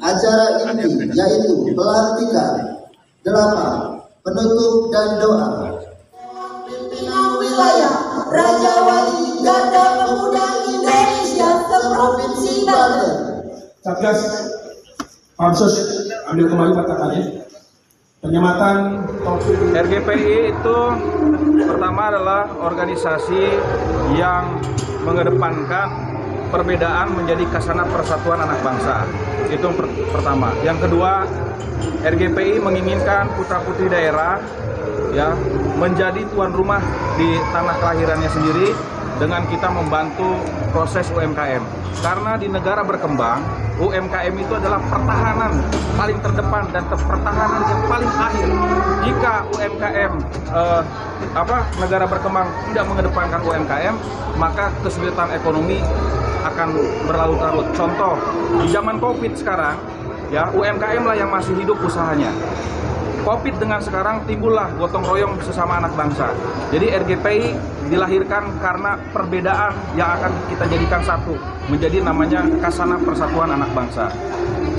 acara inti yaitu pelantikan. 8. Penutup dan doa. Pimpinan wilayah Raja Wali Garda Pemuda Indonesia seprovinsi Banten. Satgas Pansus ambil kembali kata-katanya. Penyematan RGPI itu pertama adalah organisasi yang mengedepankan perbedaan menjadi khasana persatuan anak bangsa. Itu pertama. Yang kedua, RGPI menginginkan putra-putri daerah ya menjadi tuan rumah di tanah kelahirannya sendiri dengan kita membantu proses UMKM. Karena di negara berkembang, UMKM itu adalah pertahanan paling terdepan dan pertahanan yang paling akhir. Jika UMKM negara berkembang tidak mengedepankan UMKM, maka kesulitan ekonomi akan berlarut-larut. Contoh, di zaman Covid sekarang, ya UMKM lah yang masih hidup usahanya. Covid dengan sekarang timbullah gotong royong sesama anak bangsa. Jadi RGPI dilahirkan karena perbedaan yang akan kita jadikan satu, menjadi namanya Khasana Persatuan Anak Bangsa.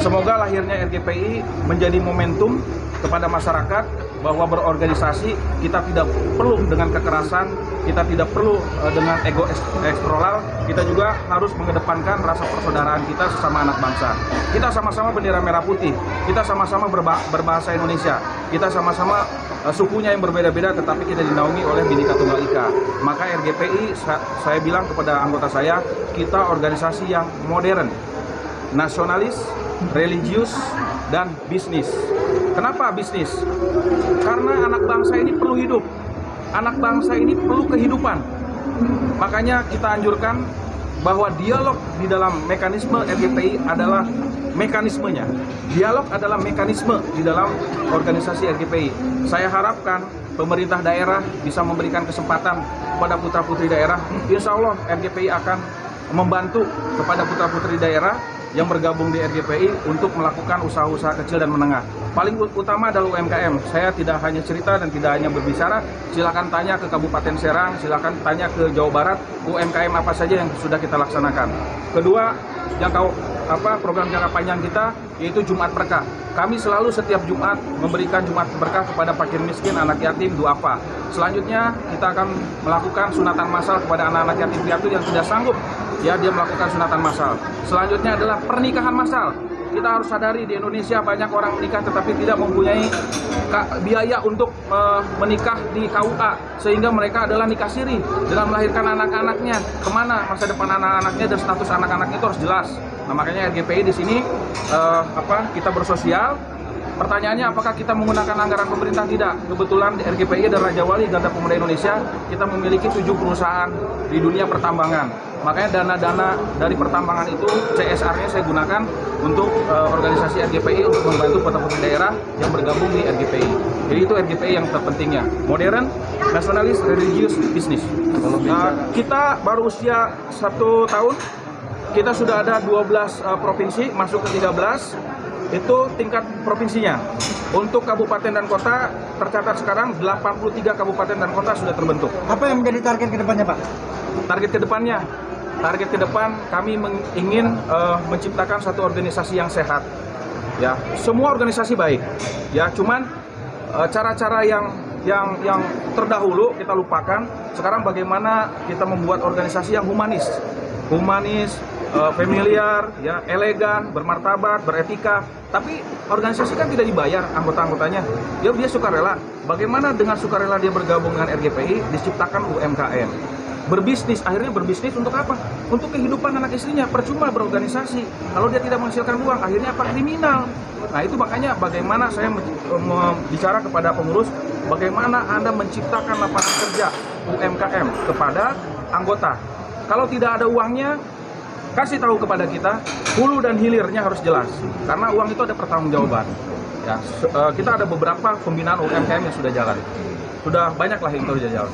Semoga lahirnya RGPI menjadi momentum kepada masyarakat bahwa berorganisasi kita tidak perlu dengan kekerasan, kita tidak perlu dengan ego eksternal, kita juga harus mengedepankan rasa persaudaraan kita sesama anak bangsa. Kita sama-sama bendera merah putih, kita sama-sama berbahasa Indonesia, kita sama-sama sukunya yang berbeda-beda tetapi kita dinaungi oleh Bhinneka Tunggal Ika. Maka RGPI saya bilang kepada anggota saya, kita organisasi yang modern, nasionalis, religius, dan bisnis. Kenapa bisnis? Karena anak bangsa ini perlu hidup. Anak bangsa ini perlu kehidupan. Makanya kita anjurkan bahwa dialog di dalam mekanisme RGPI adalah mekanismenya. Dialog adalah mekanisme di dalam organisasi RGPI. Saya harapkan pemerintah daerah bisa memberikan kesempatan kepada putra-putri daerah. Insya Allah RGPI akan membantu kepada putra-putri daerah yang bergabung di RGPI untuk melakukan usaha-usaha kecil dan menengah. Paling utama adalah UMKM. Saya tidak hanya cerita dan tidak hanya berbicara. Silakan tanya ke Kabupaten Serang, silakan tanya ke Jawa Barat, UMKM apa saja yang sudah kita laksanakan. Kedua, program jangka panjang kita yaitu Jumat Berkah. Kami selalu setiap Jumat memberikan Jumat Berkah kepada fakir miskin, anak yatim, duafa. Selanjutnya kita akan melakukan sunatan massal kepada anak-anak yatim piatu yang tidak sanggup dia melakukan sunatan massal. Selanjutnya adalah pernikahan massal. Kita harus sadari di Indonesia banyak orang menikah tetapi tidak mempunyai biaya untuk menikah di KUA, sehingga mereka adalah nikah siri dengan melahirkan anak-anaknya. Kemana masa depan anak-anaknya dan status anak-anaknya itu harus jelas. Nah, makanya RGPI di sini kita bersosial. Pertanyaannya, apakah kita menggunakan anggaran pemerintah? Tidak. Kebetulan di RGPI dan Raja Wali Garda Pemuda Indonesia kita memiliki 7 perusahaan di dunia pertambangan. Makanya dana-dana dari pertambangan itu CSR-nya saya gunakan untuk organisasi RGPI untuk membantu putra-putri daerah yang bergabung di RGPI. Jadi itu RGPI yang terpentingnya. Modern, nasionalis, religius, bisnis. Kita baru usia 1 tahun, kita sudah ada 12 provinsi, masuk ke 13. Itu tingkat provinsinya. Untuk kabupaten dan kota tercatat sekarang 83 kabupaten dan kota sudah terbentuk. Apa yang menjadi target ke depannya, Pak? Target ke depan kami ingin menciptakan satu organisasi yang sehat. Ya, semua organisasi baik. Ya, cuman cara-cara yang terdahulu kita lupakan. Sekarang bagaimana kita membuat organisasi yang humanis, familiar, ya, elegan, bermartabat, beretika. Tapi organisasi kan tidak dibayar anggota-anggotanya. Dia sukarela. Bagaimana dengan sukarela dia bergabung dengan RGPI, diciptakan UMKM. Akhirnya berbisnis untuk apa? Untuk kehidupan anak istrinya. Percuma berorganisasi. Kalau dia tidak menghasilkan uang, akhirnya apa? Kriminal. Nah, itu makanya bagaimana saya bicara kepada pengurus, bagaimana Anda menciptakan lapangan kerja UMKM kepada anggota. Kalau tidak ada uangnya, kasih tahu kepada kita, hulu dan hilirnya harus jelas. Karena uang itu ada pertanggungjawaban. Ya, kita ada beberapa pembinaan UMKM yang sudah jalan. Sudah banyak lah yang sudah jalan.